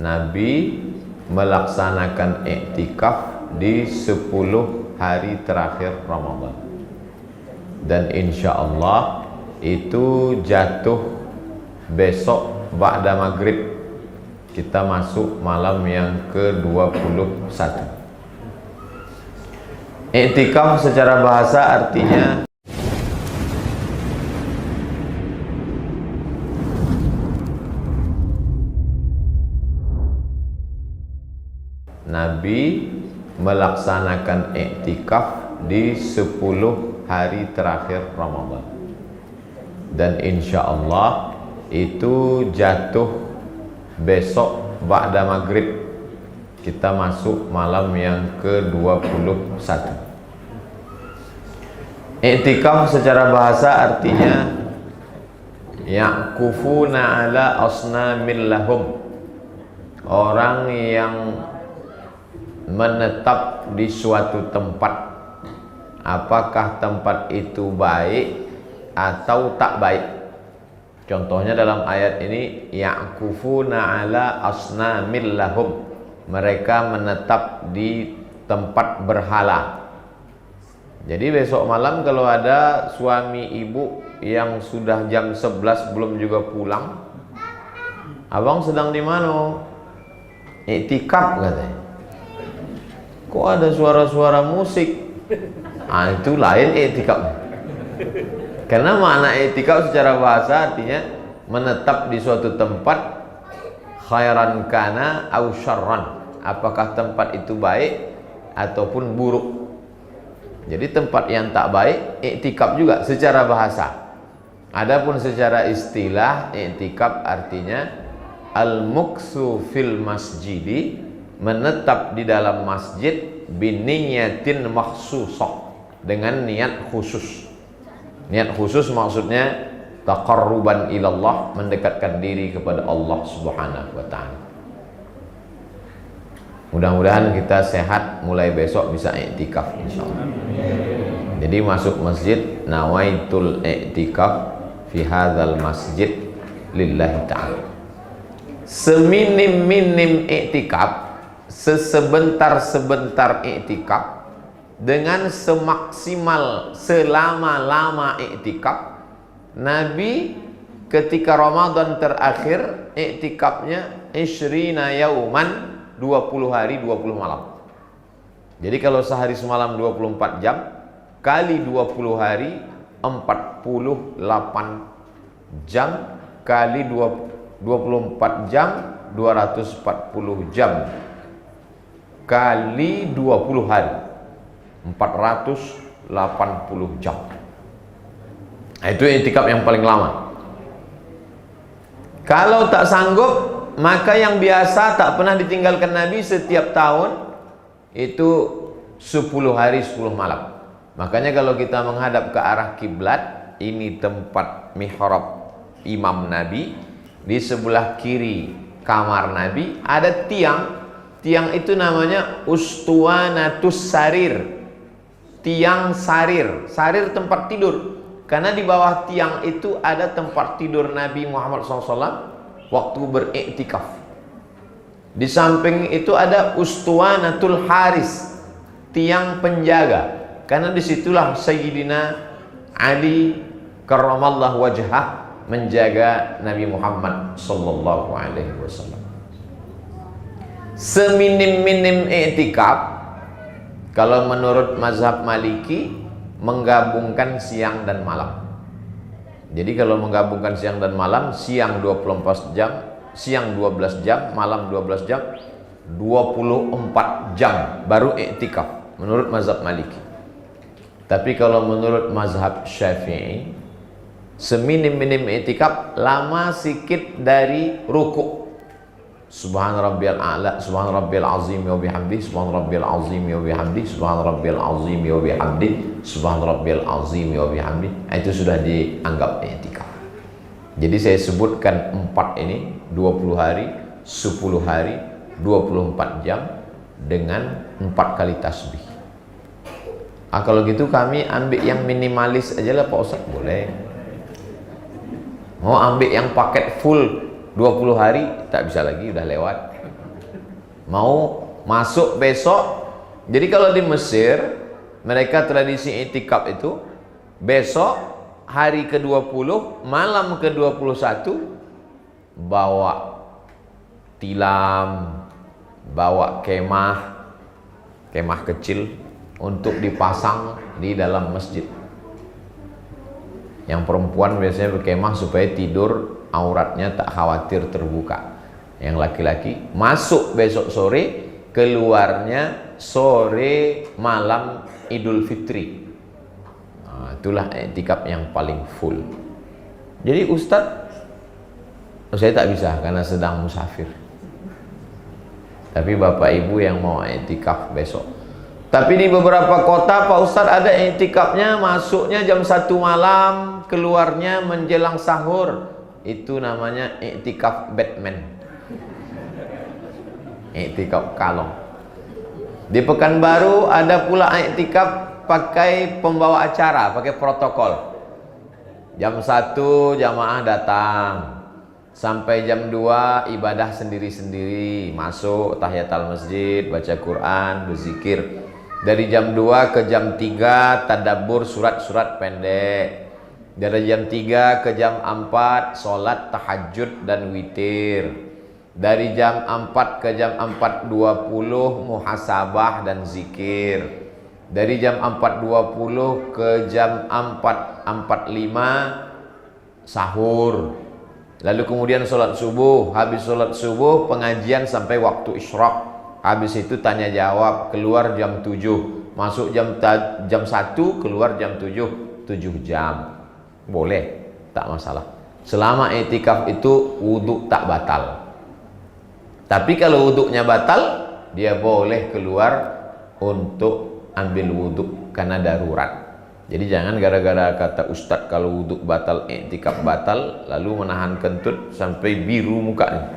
Nabi melaksanakan iktikaf di 10 hari terakhir Ramadan, dan insya Allah itu jatuh besok ba'da maghrib. Kita masuk malam yang ke-21. Iktikaf secara bahasa artinya Nabi melaksanakan iktikaf di 10 hari terakhir Ramadan, dan insya Allah itu jatuh besok ba'da maghrib. Kita masuk malam yang ke-21. Iktikaf secara bahasa artinya ya'kufuna ala asnamin lahum, orang yang menetap di suatu tempat, apakah tempat itu baik atau tak baik. Contohnya dalam ayat ini, ya'kufuna ala asnamil lahum, mereka menetap di tempat berhala. Jadi besok malam kalau ada suami ibu yang sudah jam 11 belum juga pulang, abang sedang di mana? Iktikaf katanya. Kok ada suara-suara musik? Itu lain iktikaf. Karena makna iktikaf secara bahasa artinya menetap di suatu tempat, khairan kana au syarran, apakah tempat itu baik ataupun buruk. Jadi tempat yang tak baik iktikaf juga secara bahasa. Adapun secara istilah, iktikaf artinya al-muksu fil masjidi, menetap di dalam masjid biniyatin makhsusah, dengan niat khusus. Niat khusus maksudnya taqarruban ilallah, mendekatkan diri kepada Allah Subhanahu wa ta'ala. Mudah-mudahan kita sehat, mulai besok bisa iktikaf insyaallah. Jadi masuk masjid, nawaitul iktikaf fi hadzal masjid lillahi ta'ala. Seminim-minim iktikaf, sesebentar-sebentar iktikaf, dengan semaksimal selama-lama iktikaf. Nabi ketika Ramadan terakhir iktikafnya isyrina yauman, 20 hari 20 malam. Jadi kalau sehari semalam 24 jam kali 20 hari 48 jam kali 24 jam 240 jam kali 20 hari 480 jam. Itu iktikaf yang paling lama. Kalau tak sanggup, maka yang biasa tak pernah ditinggalkan Nabi setiap tahun itu 10 hari 10 malam. Makanya kalau kita menghadap ke arah kiblat, ini tempat mihrab imam Nabi, di sebelah kiri kamar Nabi ada tiang. Tiang itu namanya ustuwanatus sarir, tiang sarir. Sarir tempat tidur, karena di bawah tiang itu ada tempat tidur Nabi Muhammad SAW waktu beriktikaf. Di samping itu ada ustuwanatul haris, tiang penjaga, karena disitulah Sayyidina Ali karramallahu wajhah menjaga Nabi Muhammad sallallahu alaihi wasallam. Seminim-minim iktikaf, kalau menurut mazhab Maliki, menggabungkan siang dan malam. Jadi kalau menggabungkan siang dan malam, siang 24 jam, siang 12 jam, malam 12 jam, 24 jam baru iktikaf menurut mazhab Maliki. Tapi kalau menurut mazhab Syafi'i, seminim-minim iktikaf lama sikit dari ruku'. Subhan rabbiyal a'la, subhan rabbiyal azim wa bihamdi, subhan rabbiyal azim wa bihamdi, subhan rabbiyal azim wa bihamdi, subhan rabbiyal azim wa bihamdi. Itu sudah dianggap iktikaf. Jadi saya sebutkan 4 ini, 20 hari, 10 hari, 24 jam dengan 4 kali tasbih. Kalau gitu kami ambil yang minimalis aja lah Pak Ustaz, boleh. Mau ambil yang paket full 20 hari tak bisa lagi, udah lewat. mau masuk besok. Jadi kalau di Mesir mereka tradisi i'tikaf itu besok hari ke-20 malam ke-21 bawa tilam, bawa kemah kecil untuk dipasang di dalam masjid. Yang perempuan biasanya berkemah supaya tidur auratnya tak khawatir terbuka. Yang laki-laki masuk besok sore, keluarnya sore malam Idul Fitri. Nah, itulah i'tikaf yang paling full. Jadi Ustadz, saya tak bisa karena sedang musafir. Tapi Bapak Ibu yang mau i'tikaf besok. Tapi di beberapa kota Pak Ustadz ada i'tikafnya, masuknya jam 1 malam, keluarnya menjelang sahur. Itu namanya i'tikaf Batman, i'tikaf kalong. Di Pekanbaru ada pula i'tikaf pakai pembawa acara, pakai protokol. Jam 1 jamaah datang, sampai jam 2 ibadah sendiri-sendiri, masuk tahiyatul masjid, baca Quran, berzikir. Dari jam 2 ke jam 3 tadabbur surat-surat pendek. Dari jam 3 ke jam 4 sholat tahajud dan witir. Dari jam 4 ke jam 4.20 muhasabah dan zikir. Dari jam 4.20 ke jam 4.45 sahur. Lalu kemudian sholat subuh. Habis sholat subuh pengajian sampai waktu isyraq. Habis itu tanya jawab, keluar jam 7, masuk jam 1, keluar jam 7, 7 jam. Boleh, tak masalah. Selama i'tikaf itu wudhu tak batal. Tapi kalau wudhunya batal, dia boleh keluar untuk ambil wudhu karena darurat. Jadi jangan gara-gara kata Ustadz kalau wudhu batal, i'tikaf batal, lalu menahan kentut sampai biru mukanya.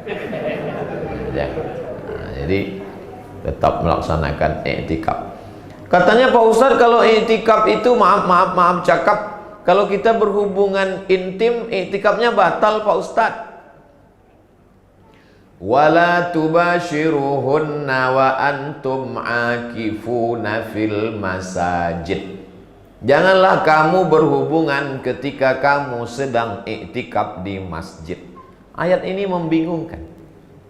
Jangan. Nah, jadi tetap melaksanakan i'tikaf. Katanya Pak Ustadz kalau i'tikaf itu maaf cakap, kalau kita berhubungan intim i'tikafnya batal Pak Ustadz. Wala tubashiruhunna wa antum akifuna fil masajid. Janganlah kamu berhubungan ketika kamu sedang i'tikaf di masjid. Ayat ini membingungkan.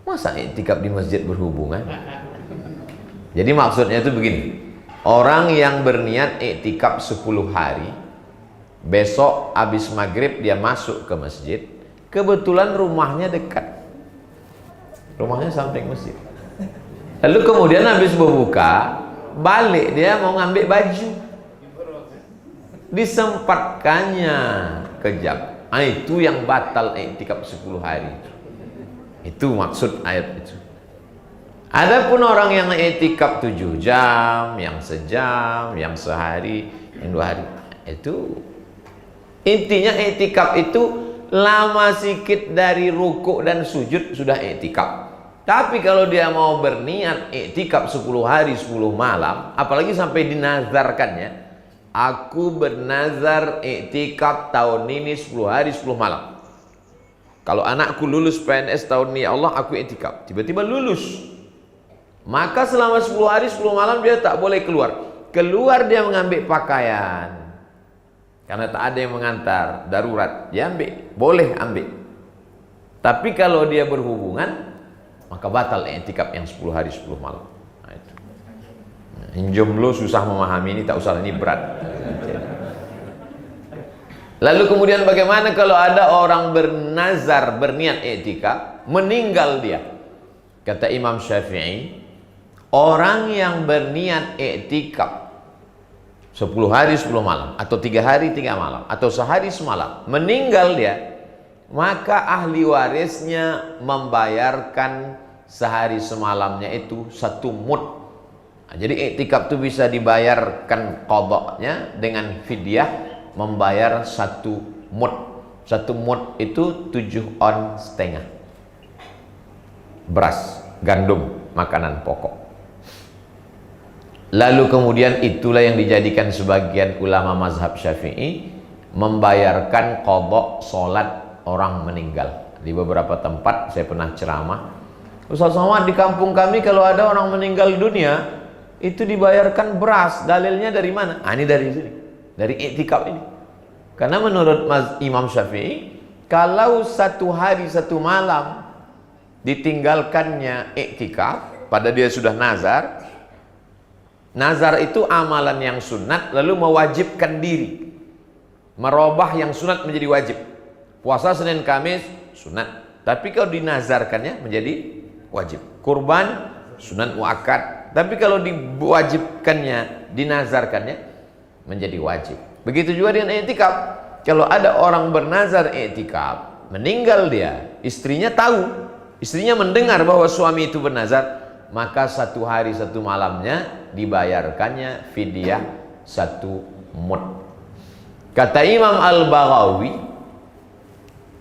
Masa i'tikaf di masjid berhubungan? Jadi maksudnya itu begini, orang yang berniat i'tikaf 10 hari, besok habis maghrib dia masuk ke masjid, kebetulan rumahnya dekat, rumahnya samping masjid. Lalu kemudian habis berbuka, balik dia mau ngambil baju, disempatkannya kejam. Itu yang batal i'tikaf 10 hari. Itu maksud ayat itu. Adapun orang yang i'tikaf 7 jam, yang sejam, yang sehari, yang 2 hari, itu intinya i'tikaf itu lama sikit dari rukuk dan sujud sudah i'tikaf. Tapi kalau dia mau berniat i'tikaf 10 hari 10 malam, apalagi sampai dinazarkannya, aku bernazar i'tikaf tahun ini 10 hari 10 malam. Kalau anakku lulus PNS tahun ini, ya Allah aku i'tikaf. Tiba-tiba lulus. Maka selama 10 hari 10 malam dia tak boleh keluar. Keluar dia mengambil pakaian. Karena tak ada yang mengantar, darurat. Dia ambil, boleh ambil. Tapi kalau dia berhubungan, maka batal i'tikaf yang 10 hari 10 malam. Nah, itu. Yang jomblo susah memahami ini, tak usah, ini berat. Lalu kemudian bagaimana kalau ada orang bernazar, berniat i'tikaf, meninggal dia? Kata Imam Syafi'i, orang yang berniat i'tikaf 10 hari 10 malam, atau 3 hari 3 malam, atau sehari semalam, meninggal dia, maka ahli warisnya membayarkan sehari semalamnya itu 1 mud. Nah, jadi i'tikaf itu bisa dibayarkan qadanya dengan fidyah, membayar 1 mud. 1 mud itu 7 on setengah beras, gandum, makanan pokok. Lalu kemudian itulah yang dijadikan sebagian ulama mazhab Syafi'i membayarkan qadha salat orang meninggal. Di beberapa tempat saya pernah ceramah, Ustaz Somad, di kampung kami kalau ada orang meninggal dunia itu dibayarkan beras. Dalilnya dari mana? Ini dari sini, dari iktikaf ini. Karena menurut Imam Syafi'i, kalau satu hari satu malam ditinggalkannya iktikaf, pada dia sudah nazar. Nazar itu amalan yang sunat lalu mewajibkan diri, merubah yang sunat menjadi wajib. Puasa Senin Kamis sunat, tapi kalau dinazarkannya menjadi wajib. Kurban sunat muakkad, tapi kalau diwajibkannya, dinazarkannya menjadi wajib. Begitu juga dengan i'tikaf. Kalau ada orang bernazar i'tikaf, meninggal dia, istrinya tahu, istrinya mendengar bahwa suami itu bernazar, maka satu hari satu malamnya dibayarkannya fidyah 1 mud. Kata Imam Al-Baghawi,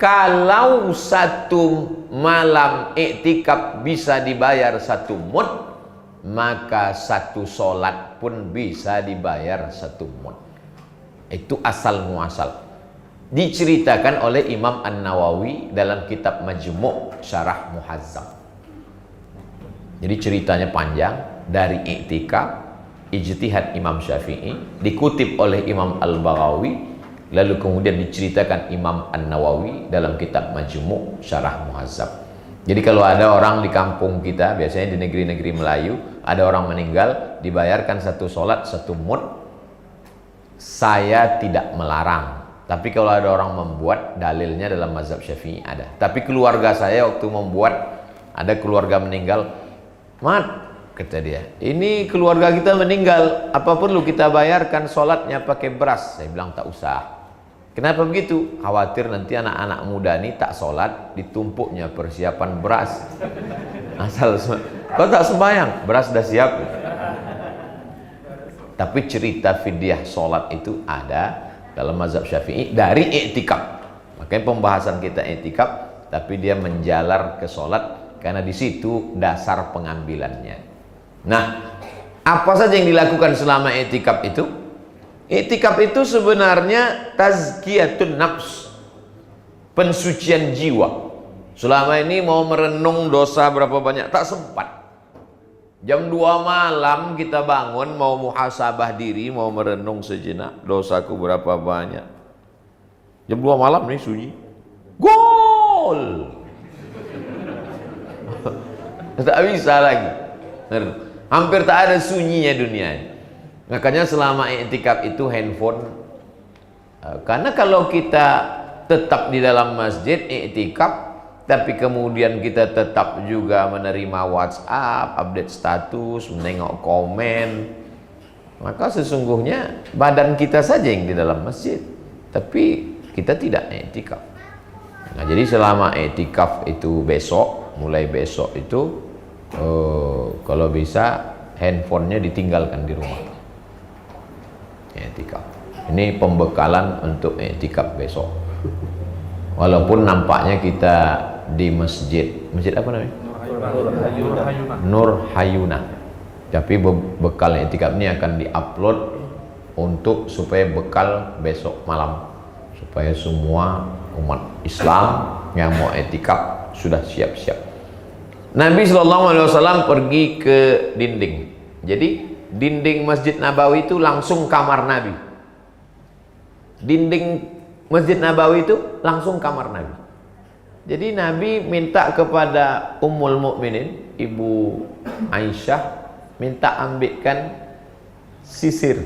kalau 1 malam iktikaf bisa dibayar 1 mud, maka 1 solat pun bisa dibayar 1 mud. Itu asal muasal. Diceritakan oleh Imam An-Nawawi dalam kitab Majmu' Syarah Muhazzam. Jadi ceritanya panjang, dari iktikaf, ijtihad Imam Syafi'i, dikutip oleh Imam Al-Baghawi, lalu kemudian diceritakan Imam An-Nawawi dalam kitab Majmu' Syarah Muhazzam. Jadi kalau ada orang di kampung kita, biasanya di negeri-negeri Melayu, ada orang meninggal, dibayarkan 1 solat 1 mud, saya tidak melarang. Tapi kalau ada orang membuat, dalilnya dalam mazhab Syafi'i ada. Tapi keluarga saya waktu membuat, ada keluarga meninggal, Mat, kata dia, ini keluarga kita meninggal, apa perlu kita bayarkan sholatnya pakai beras? Saya bilang tak usah. Kenapa begitu? Khawatir nanti anak-anak muda ini tak sholat, ditumpuknya persiapan beras. Asal kau tak sembahyang, beras dah siap. Tapi cerita fidyah sholat itu ada dalam mazhab Syafi'i dari i'tikaf. Makanya pembahasan kita i'tikaf, tapi dia menjalar ke sholat karena di situ dasar pengambilannya. Nah, apa saja yang dilakukan selama i'tikaf itu? I'tikaf itu sebenarnya tazkiyatun nafs, pensucian jiwa. Selama ini mau merenung dosa berapa banyak, tak sempat. Jam 2 malam kita bangun, mau muhasabah diri, mau merenung sejenak, dosaku berapa banyak. Jam 2 malam nih sunyi, gol. Tak bisa lagi. Hampir tak ada sunyinya dunia. Makanya selama i'tikaf itu handphone, karena kalau kita tetap di dalam masjid i'tikaf, tapi kemudian kita tetap juga menerima WhatsApp, update status, menengok komen, maka sesungguhnya badan kita saja yang di dalam masjid, tapi kita tidak i'tikaf. Nah, jadi selama i'tikaf itu besok, mulai besok itu kalau bisa handphonenya ditinggalkan di rumah. I'tikaf. Ini pembekalan untuk i'tikaf besok. Walaupun nampaknya kita di masjid apa namanya? Nur Hayuna. Tapi bekal i'tikaf ini akan diupload untuk supaya bekal besok malam, supaya semua umat Islam yang mau i'tikaf sudah siap-siap. Nabi SAW pergi ke dinding. Jadi dinding Masjid Nabawi itu langsung kamar Nabi. Dinding Masjid Nabawi itu langsung kamar Nabi. Jadi Nabi minta kepada Ummul Mukminin, Ibu Aisyah, minta ambilkan sisir.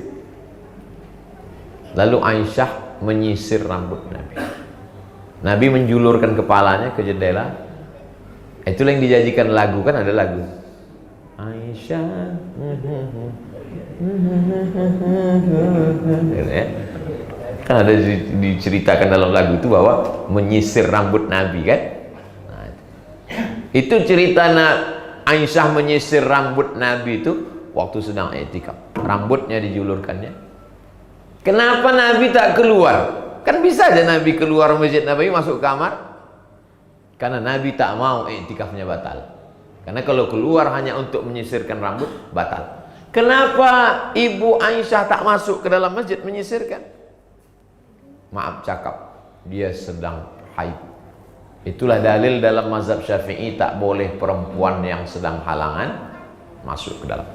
Lalu Aisyah menyisir rambut Nabi. Nabi menjulurkan kepalanya ke jendela. Itulah yang dijanjikan lagu, kan ada lagu Aisyah, kan ada diceritakan dalam lagu itu bahwa menyisir rambut Nabi, kan? Nah, itu cerita Aisyah menyisir rambut Nabi itu waktu sedang i'tikaf, rambutnya dijulurkannya. Kenapa Nabi tak keluar? Kan bisa aja Nabi keluar Masjid Nabawi masuk kamar. Karena Nabi tak mau i'tikafnya batal. Karena kalau keluar hanya untuk menyisirkan rambut, batal. Kenapa Ibu Aisyah tak masuk ke dalam masjid menyisirkan? Maaf cakap, dia sedang haid. Itulah dalil dalam mazhab Syafi'i tak boleh perempuan yang sedang halangan masuk ke dalam.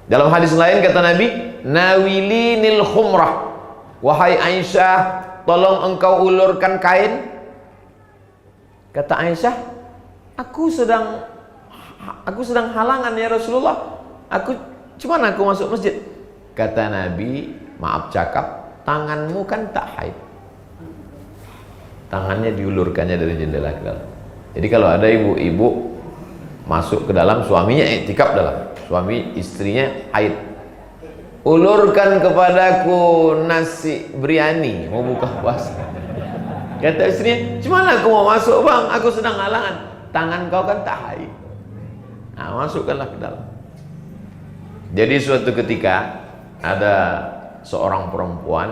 Dalam hadis lain kata Nabi, nawilinil khumrah, wahai Aisyah, tolong engkau ulurkan kain. Kata Aisyah, aku sedang halangan ya Rasulullah, cuman aku masuk masjid. Kata Nabi, maaf cakap, tanganmu kan tak haid. Tangannya diulurkannya dari jendela ke dalam. Jadi kalau ada ibu-ibu masuk ke dalam, suaminya iktikaf dalam, suami istrinya haid, ulurkan kepadaku nasi biryani, mau buka puasa. Kata istrinya, cuman aku mau masuk bang, aku sedang halangan. Tangan kau kan tak haid. Nah, masukkanlah ke dalam. Jadi suatu ketika ada seorang perempuan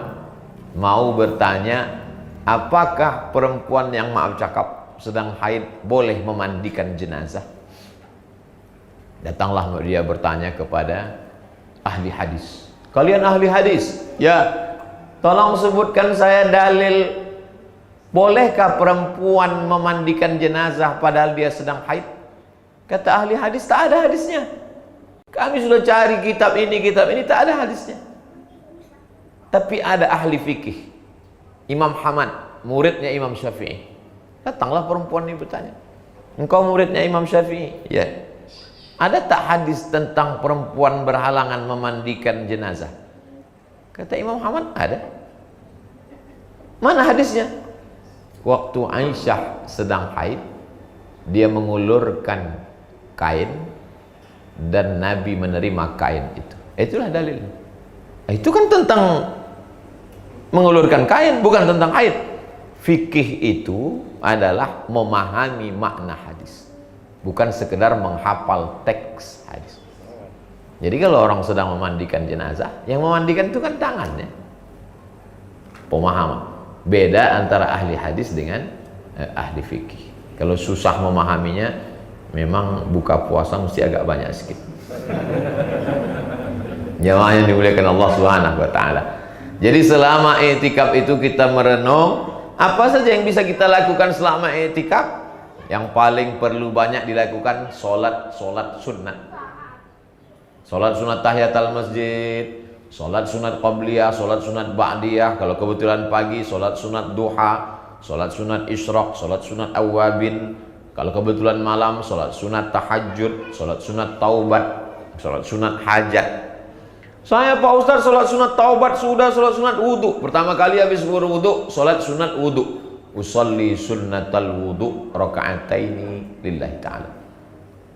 mau bertanya, apakah perempuan yang maaf cakap sedang haid boleh memandikan jenazah? Datanglah dia bertanya kepada ahli hadis. Kalian ahli hadis? Ya, tolong sebutkan saya dalil, bolehkah perempuan memandikan jenazah padahal dia sedang haid? Kata ahli hadis, tak ada hadisnya. Kami sudah cari kitab ini, tak ada hadisnya. Tapi ada ahli fikih, Imam Hamad, muridnya Imam Syafi'i. Datanglah perempuan ini bertanya, engkau muridnya Imam Syafi'i? Ya. Ada tak hadis tentang perempuan berhalangan memandikan jenazah? Kata Imam Hamad, ada. Mana hadisnya? Waktu Aisyah sedang haid, dia mengulurkan kain dan Nabi menerima kain itu. Itulah dalil. Itu kan tentang mengulurkan kain, bukan tentang haid. Fikih itu adalah memahami makna hadis, bukan sekedar menghafal teks hadis. Jadi kalau orang sedang memandikan jenazah, yang memandikan itu kan tangannya. Pemahaman. Beda antara ahli hadis dengan ahli fikih. Kalau susah memahaminya, memang buka puasa mesti agak banyak sedikit. Jamaah yang dimuliakan Allah Subhanahu wa taala. Jadi selama i'tikaf itu kita merenung apa saja yang bisa kita lakukan selama i'tikaf. Yang paling perlu banyak dilakukan solat sunat. Solat sunat tahiyatul masjid, solat sunat qabliyah, solat sunat ba'diyah. Kalau kebetulan pagi, solat sunat duha, solat sunat isyraq, solat sunat awabin. Kalau kebetulan malam, solat sunat tahajud, solat sunat taubat, solat sunat hajat. Saya Pak Ustaz solat sunat taubat sudah, solat sunat wudhu. Pertama kali habis berwudhu, solat sunat wudhu. Usolli sunnatal wudhu raka'ataini lillahi ta'ala.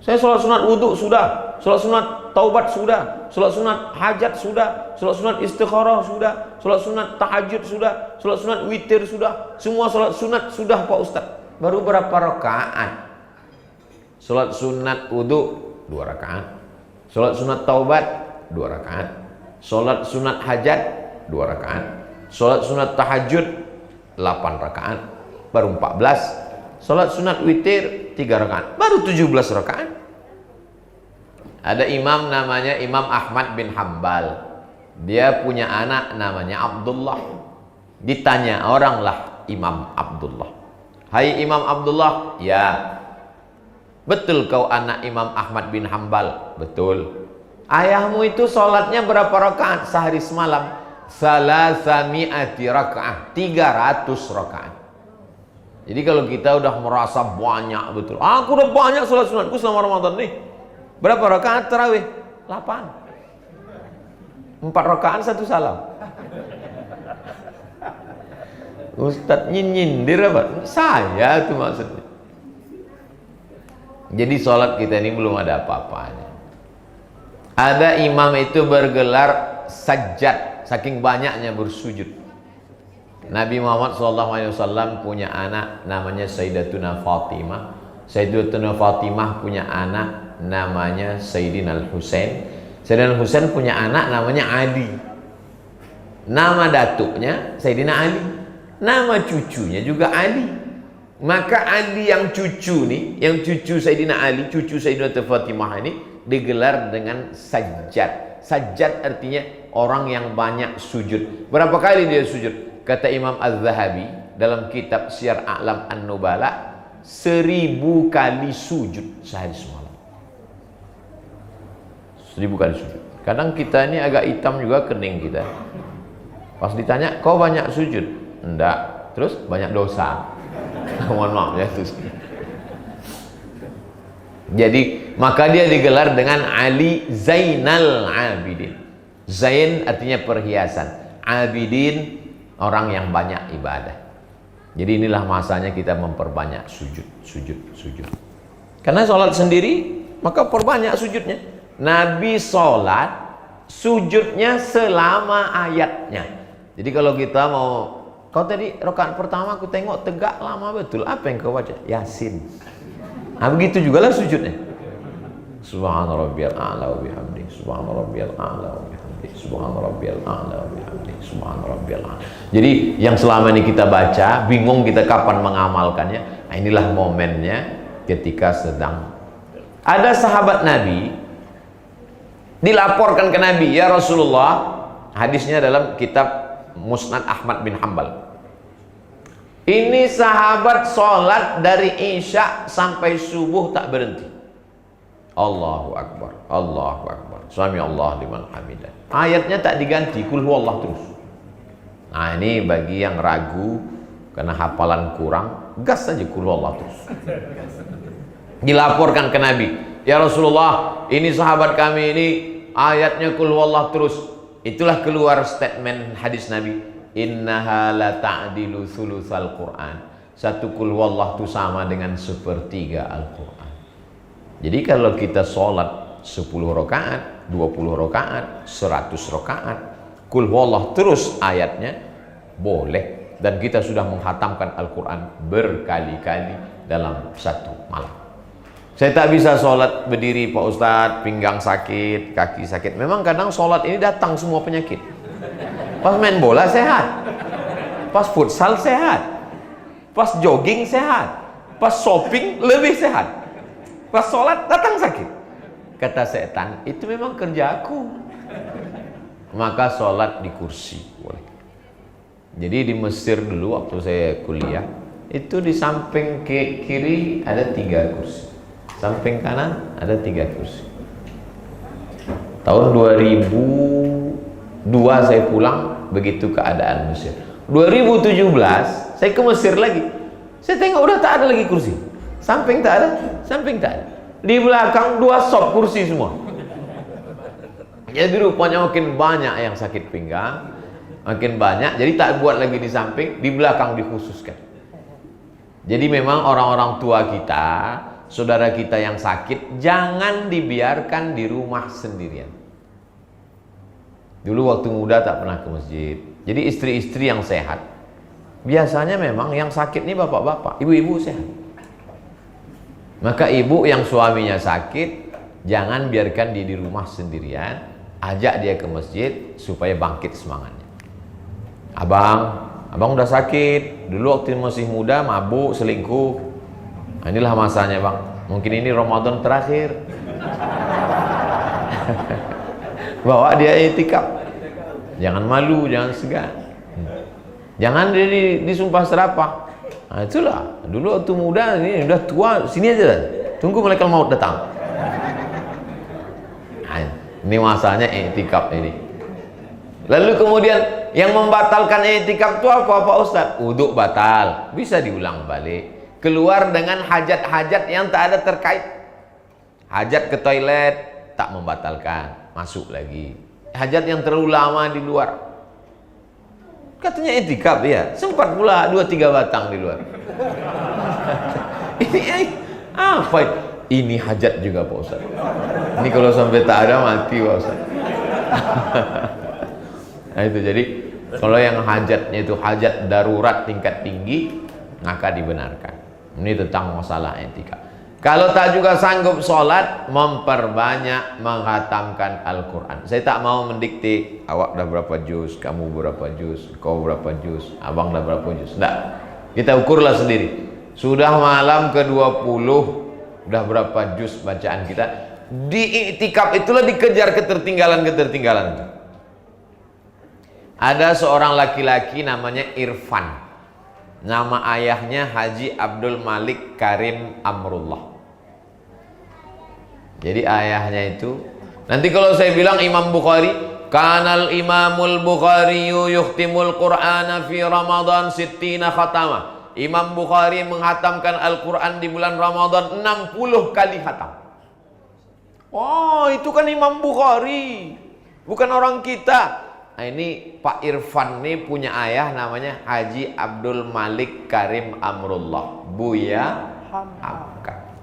Saya solat sunat wudhu sudah, solat sunat taubat sudah, solat sunat hajat sudah, solat sunat istikharah sudah, solat sunat tahajud sudah, solat sunat witir sudah. Semua solat sunat sudah Pak Ustaz. Baru berapa rakaat? Solat sunat wudhu 2 rakaat, solat sunat taubat 2 rakaat, solat sunat hajat 2 rakaat, solat sunat tahajud 8 rakaat, baru 14. Solat sunat witir 3 rakaat, baru 17 rakaat. Ada imam namanya Imam Ahmad bin Hambal. Dia punya anak namanya Abdullah. Ditanya oranglah Imam Abdullah, hai Imam Abdullah, ya betul kau anak Imam Ahmad bin Hambal? Betul. Ayahmu itu sholatnya berapa rakaat sehari semalam? Salasami'ati rakaat, 300 rakaat. Jadi kalau kita udah merasa banyak betul, aku udah banyak sholat sunatku selama Ramadan nih. Berapa rakaat tarawih? 8. 4 rakaat 1 salam. Ustadz nyindir apa? Saya itu maksudnya. Jadi sholat kita ini belum ada apa-apanya. Ada imam itu bergelar sajjad, saking banyaknya bersujud. Nabi Muhammad SAW punya anak namanya Sayyidatuna Fatimah. Sayyidatuna Fatimah punya anak namanya Sayyidina Al-Husain. Sayyidina Al-Husain punya anak namanya Ali. Nama datuknya Sayyidina Ali, nama cucunya juga Ali. Maka Ali yang cucu nih, yang cucu Sayyidina Ali, cucu Sayyidatuna Fatimah ini digelar dengan sajjad. Sajjad artinya orang yang banyak sujud. Berapa kali dia sujud? Kata Imam Az-Zahabi dalam kitab Syiar A'lam An-Nubala, 1000 kali sujud sehari semalam. 1000 kali sujud. Kadang kita ini agak hitam juga kening kita. Pas ditanya, kau banyak sujud? Enggak. Terus banyak dosa. Mohon maaf ya. Jadi maka dia digelar dengan Ali Zainal Abidin. Zain artinya perhiasan, Abidin orang yang banyak ibadah. Jadi inilah masanya kita memperbanyak sujud. Karena sholat sendiri maka perbanyak sujudnya. Nabi sholat sujudnya selama ayatnya. Jadi kalau kita mau, kau tadi rakaat pertama aku tengok tegak lama betul, apa yang kau baca? Yasin. Nah begitu juga lah sujudnya. Subhana rabbiyal a'la wa bihamdi, subhana rabbiyal a'la wa bihamdi, subhana rabbiyal a'la wa bihamdi, subhana rabbiyal a'la. Jadi yang selama ini kita baca, bingung kita kapan mengamalkannya. Nah, inilah momennya ketika sedang ada sahabat Nabi dilaporkan ke Nabi, ya Rasulullah, hadisnya dalam kitab Musnad Ahmad bin Hanbal. Ini sahabat sholat dari Isya sampai subuh tak berhenti. Allahu Akbar, Allahu Akbar, Sami Allah liman hamidah. Ayatnya tak diganti, kul huwallah terus. Nah ini bagi yang ragu karena hafalan kurang, gas saja kul huwallah terus. Dilaporkan ke Nabi, ya Rasulullah, ini sahabat kami ini ayatnya kul huwallah terus. Itulah keluar statement hadis Nabi, innaha la ta'dilu thulutsal Qur'an. Satu kul huwallah itu sama dengan 1/3 Al-Qur'an. Jadi kalau kita sholat 10 rakaat, 20 rakaat, 100 rakaat, kul huwallah terus ayatnya boleh, dan kita sudah menghatamkan Al-Qur'an berkali-kali dalam satu malam. Saya tak bisa sholat berdiri Pak Ustadz, pinggang sakit, kaki sakit. Memang kadang sholat ini datang semua penyakit. Pas main bola sehat, pas futsal sehat, pas jogging sehat, pas shopping lebih sehat, pas sholat datang sakit. Kata setan, itu memang kerjaku. Maka sholat di kursi boleh. Jadi di Mesir dulu waktu saya kuliah, itu di samping kiri ada 3 kursi, samping kanan ada 3 kursi. Tahun 2002 saya pulang, begitu keadaan Mesir. 2017 saya ke Mesir lagi, saya tengok udah tak ada lagi kursi, samping tak ada, samping tak ada, di belakang 2 sop kursi semua. Jadi rupanya makin banyak yang sakit pinggang, makin banyak, jadi tak buat lagi di samping, di belakang dikhususkan. Jadi memang orang-orang tua kita, saudara kita yang sakit, jangan dibiarkan di rumah sendirian. Dulu waktu muda tak pernah ke masjid. Jadi istri-istri yang sehat, biasanya memang yang sakit ini bapak-bapak, ibu-ibu sehat. Maka ibu yang suaminya sakit, jangan biarkan dia di rumah sendirian, ajak dia ke masjid supaya bangkit semangatnya. Abang udah sakit, dulu waktu masih muda mabuk, selingkuh. Nah, inilah masanya bang, mungkin ini Ramadan terakhir. Bawa dia itikaf, jangan malu, jangan segan, jangan dia disumpah serapah. Nah, itulah dulu waktu muda, ini udah tua, sini aja dah, tunggu malaikat maut datang. Nah, ini masanya itikaf ini. Lalu kemudian yang membatalkan itikaf itu apa Pak Ustaz? Wudhu batal, bisa diulang balik. Keluar dengan hajat-hajat yang tak ada terkait. Hajat ke toilet tak membatalkan, masuk lagi. Hajat yang terlalu lama di luar, katanya itikaf ya, sempat pula 2-3 batang di luar. Ini apa? Ini hajat juga Pak Ustaz. Ini kalau sampai tak ada mati Pak Ustaz. Nah itu, jadi kalau yang hajatnya itu hajat darurat tingkat tinggi, maka dibenarkan. Ini tentang masalah etika. Kalau tak juga sanggup sholat, memperbanyak menghatamkan Al-Quran. Saya tak mau mendikte, awak dah berapa juz, kamu berapa juz, kau berapa juz, abang dah berapa juz. Tidak, kita ukurlah sendiri. Sudah malam ke-20, udah berapa juz bacaan kita. Di iktikaf itulah dikejar ketertinggalan-ketertinggalan. Ada seorang laki-laki namanya Irfan. Nama ayahnya Haji Abdul Malik Karim Amrullah. Jadi ayahnya itu, nanti kalau saya bilang Imam Bukhari, kanal Imamul Bukhari yuhtimul Qur'ana fi Ramadan sittina khatama. Imam Bukhari menghatamkan Al-Quran di bulan Ramadan 60 kali khatam. Oh, itu kan Imam Bukhari, bukan orang kita. Nah, ini Pak Irfan nih punya ayah namanya Haji Abdul Malik Karim Amrullah, Buya Hamka.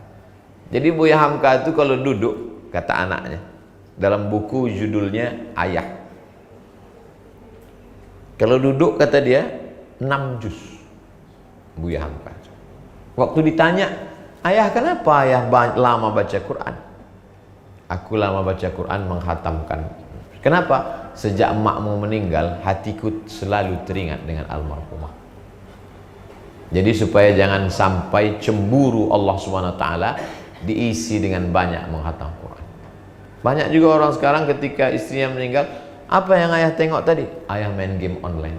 Jadi Buya Hamka itu kalau duduk, kata anaknya, dalam buku judulnya Ayah, kalau duduk kata dia 6 juz Buya Hamka. Waktu ditanya, ayah kenapa ayah lama baca Quran? Aku lama baca Quran menghatamkan. Kenapa? Sejak emakmu meninggal, hatiku selalu teringat dengan almarhumah. Jadi supaya jangan sampai cemburu Allah SWT, diisi dengan banyak menghatam Quran. Banyak juga orang sekarang ketika istrinya meninggal, apa yang ayah tengok tadi? Ayah main game online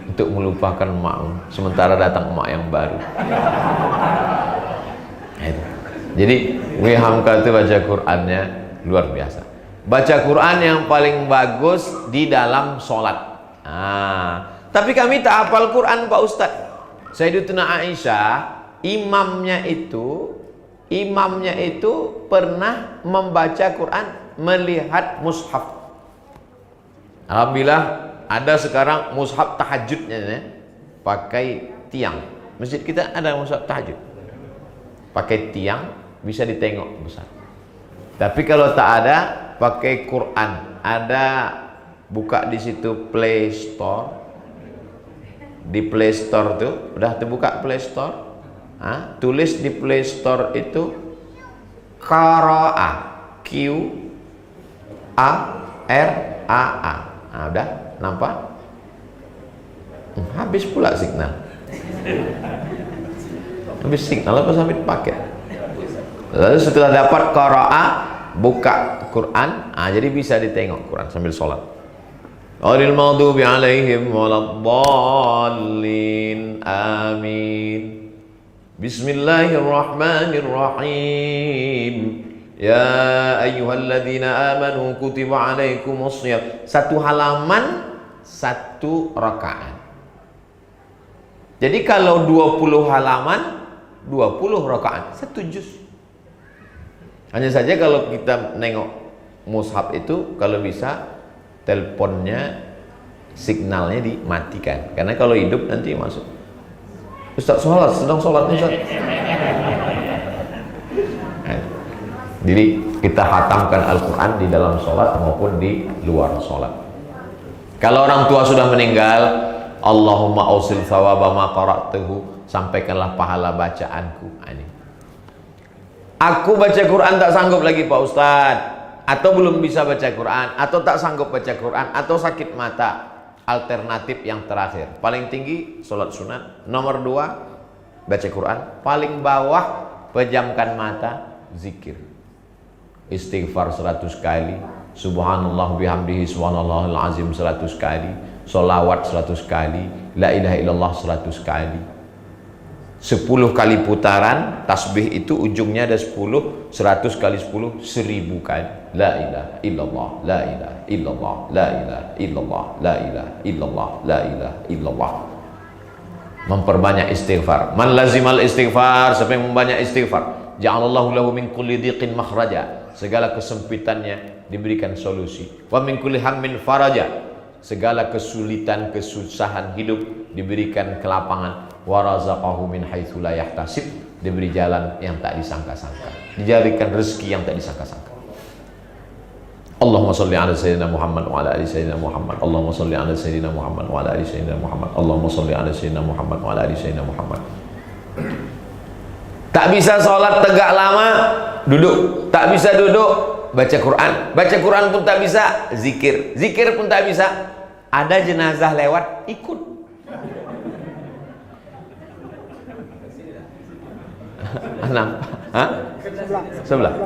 untuk melupakan emakmu, sementara datang emak yang baru. Jadi Buya Hamka itu baca Qurannya luar biasa. Baca Quran yang paling bagus di dalam sholat. Tapi kami tak hafal Quran Pak Ustadz. Sayyidatuna Aisyah, imamnya itu pernah membaca Quran melihat mushaf. Alhamdulillah ada sekarang mushaf tahajudnya ya, pakai tiang. Masjid kita ada mushaf tahajud, pakai tiang, bisa ditengok besar. Tapi kalau tak ada, pakai Quran. Ada, buka di situ Play Store. Di Play Store tuh udah terbuka Play Store. Tulis di Play Store itu Qara'a, Q-A-R-A-A. Udah nampak? Habis pula signal. Habis signal apa sampai paket. Lalu setelah dapat Qara'a, buka Quran, jadi bisa ditengok Quran sambil sholat. Ghairil maghdubi alaihim waladdallin. Amin. Bismillahirrahmanirrahim. Ya ayyuhalladzina amanu kutiba alaikumus shiyam. Satu halaman, satu rakaat. Jadi kalau 20 halaman, 20 rakaat, satu juz. Hanya saja kalau kita nengok mushaf itu, kalau bisa teleponnya, signalnya dimatikan. Karena kalau hidup nanti masuk. Ustaz sholat, sedang sholat Ustaz. Jadi kita khatamkan Al-Quran di dalam sholat maupun di luar sholat. Kalau orang tua sudah meninggal, Allahumma ausil thawaba ma qara'tuhu, sampaikanlah pahala bacaanku. Ini. Aku baca Quran tak sanggup lagi Pak Ustadz, atau belum bisa baca Quran, atau tak sanggup baca Quran, atau sakit mata. Alternatif yang terakhir, paling tinggi sholat sunat, nomor 2 baca Quran, paling bawah pejamkan mata, zikir, istighfar 100 kali, subhanallah bihamdihi subhanallahil azim 100 kali, sholawat 100 kali, la ilaha illallah 100 kali, 10 kali putaran tasbih itu ujungnya ada 10, 100 kali 10, 1000 kali, la ilaha illallah, la ilaha illallah, la ilaha illallah, la ilaha illallah, la ilaha illallah. Memperbanyak istighfar. Man lazimal istighfar, siapa yang membanyak istighfar, ja'alallahu lahu min kulli dhiqin makhraja, segala kesempitannya diberikan solusi. Wa min kulli hammin faraja, segala kesulitan kesusahan hidup diberikan kelapangan. Wa razaqahu min haitsu la yahtasib, diberi jalan yang tak disangka-sangka, dijadikan rezeki yang tak disangka-sangka. Allahumma sholli ala sayyidina Muhammad wa ala ali sayyidina Muhammad. Allahumma sholli ala sayyidina Muhammad wa ala ali sayyidina Muhammad. Allahumma sholli ala sayyidina Muhammad wa ala ali sayyidina Muhammad. Tak bisa sholat tegak lama, duduk. Tak bisa duduk, baca Quran. Baca Quran pun tak bisa, zikir. Zikir pun tak bisa. Ada jenazah lewat, ikut. Nampak? Hah? Sebelah.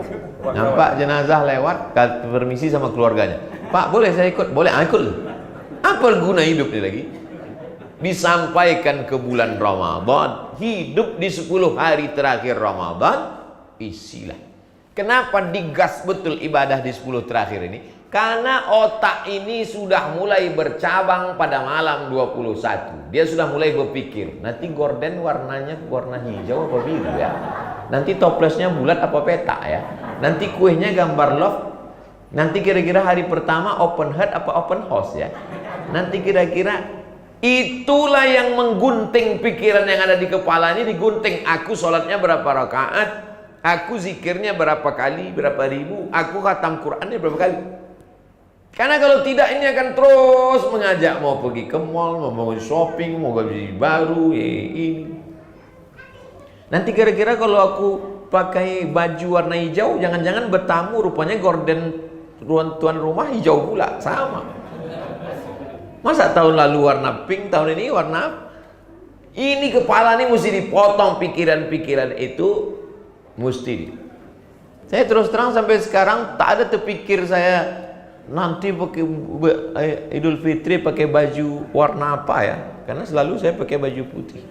Nampak jenazah lewat, permisi sama keluarganya. Pak, boleh saya ikut? Boleh, ikut. Apa guna hidup ini lagi? disampaikan ke bulan Ramadan, hidup di 10 hari terakhir Ramadan, isilah. Kenapa digas betul ibadah di 10 terakhir ini? Karena otak ini sudah mulai bercabang pada malam 21. Dia sudah mulai berpikir, nanti gorden warnanya warna hijau apa biru ya? Nanti toplesnya bulat apa petak ya? Nanti kuehnya gambar love. Nanti kira-kira hari pertama open heart apa open house ya? Nanti kira-kira itulah yang menggunting pikiran yang ada di kepala ini, digunting. Aku sholatnya berapa rakaat? Aku zikirnya berapa kali, berapa ribu? Aku khatam Qurannya berapa kali? Karena kalau tidak ini akan terus mengajak mau pergi ke mall, mau shopping, mau beli baru, ini. Nanti kira-kira kalau aku pakai baju warna hijau, jangan-jangan bertamu rupanya gorden tuan rumah hijau pula, sama. Masa tahun lalu warna pink, tahun ini warna ini. Kepala ini mesti dipotong, pikiran-pikiran itu mesti. Saya terus terang sampai sekarang tak ada terpikir saya nanti pakai Idul Fitri pakai baju warna apa ya, karena selalu saya pakai baju putih,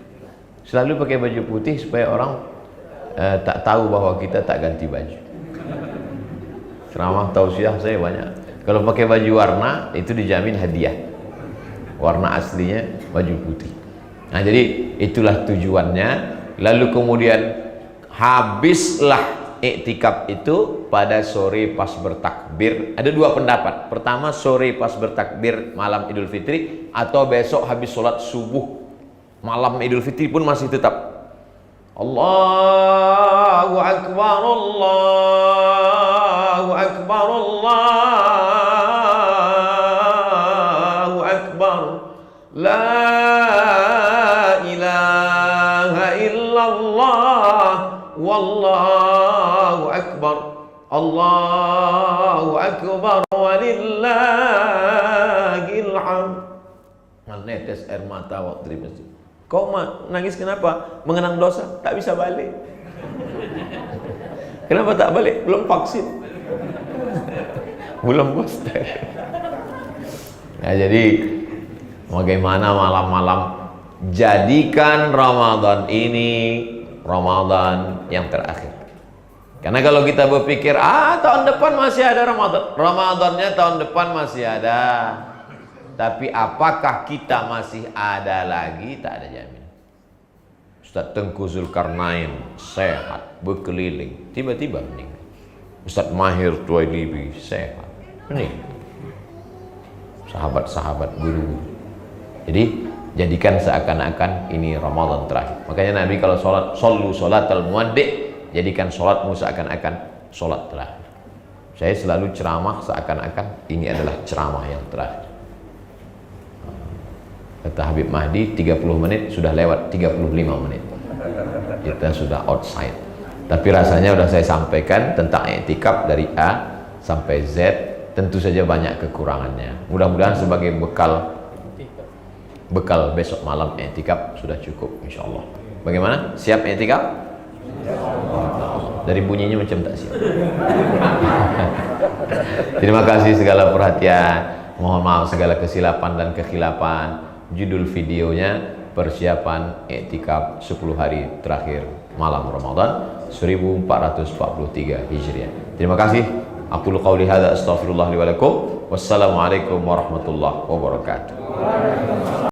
selalu pakai baju putih supaya orang tak tahu bahwa kita tak ganti baju. Ceramah tausiah saya banyak, kalau pakai baju warna itu dijamin hadiah, warna aslinya baju putih. Nah jadi itulah tujuannya. Lalu kemudian habislah iktikaf itu pada sore pas bertakbir. Ada dua pendapat. Pertama, sore pas bertakbir malam Idul Fitri, atau besok habis sholat subuh malam Idul Fitri pun masih tetap Allahu Akbar, Allahu Akbar, Allahu Akbar, la ilaha illallah, wallahu akbar, Allahu akbar, walillahil hamd. Netes air mata waktu di masjid. Kau nangis kenapa? Mengenang dosa, tak bisa balik. Kenapa tak balik? Belum vaksin, belum booster. Nah, jadi bagaimana malam-malam jadikan Ramadan ini Ramadan yang terakhir. Karena kalau kita berpikir tahun depan masih ada Ramadan, Ramadannya tahun depan masih ada, tapi apakah kita masih ada lagi? Tak ada jaminan. Ustaz Tengku Zulkarnain sehat berkeliling, tiba-tiba meninggal. Ustaz Mahir Tuwailibi sehat meninggal. Sahabat-sahabat, guru-guru. Jadi jadikan seakan-akan ini Ramadan terakhir. Makanya Nabi kalau sholat, shollu sholatal muwaddi', jadikan sholatmu seakan-akan sholat terakhir. Saya selalu ceramah seakan-akan ini adalah ceramah yang terakhir. Kata Habib Mahdi, 30 menit sudah lewat 35 menit. Kita sudah outside. Tapi rasanya sudah saya sampaikan tentang i'tikaf dari A sampai Z. Tentu saja banyak kekurangannya. Mudah-mudahan sebagai bekal besok malam i'tikaf sudah cukup insyaallah. Bagaimana? Siap i'tikaf? Dari bunyinya macam tak siap. Terima kasih segala perhatian. Mohon maaf segala kesilapan dan kekhilafan. Judul videonya persiapan i'tikaf 10 hari terakhir malam Ramadan 1443 Hijriah. Terima kasih. Aqulu qauli hadza astaghfirullah li wa lakum. Wassalamualaikum warahmatullahi wabarakatuh.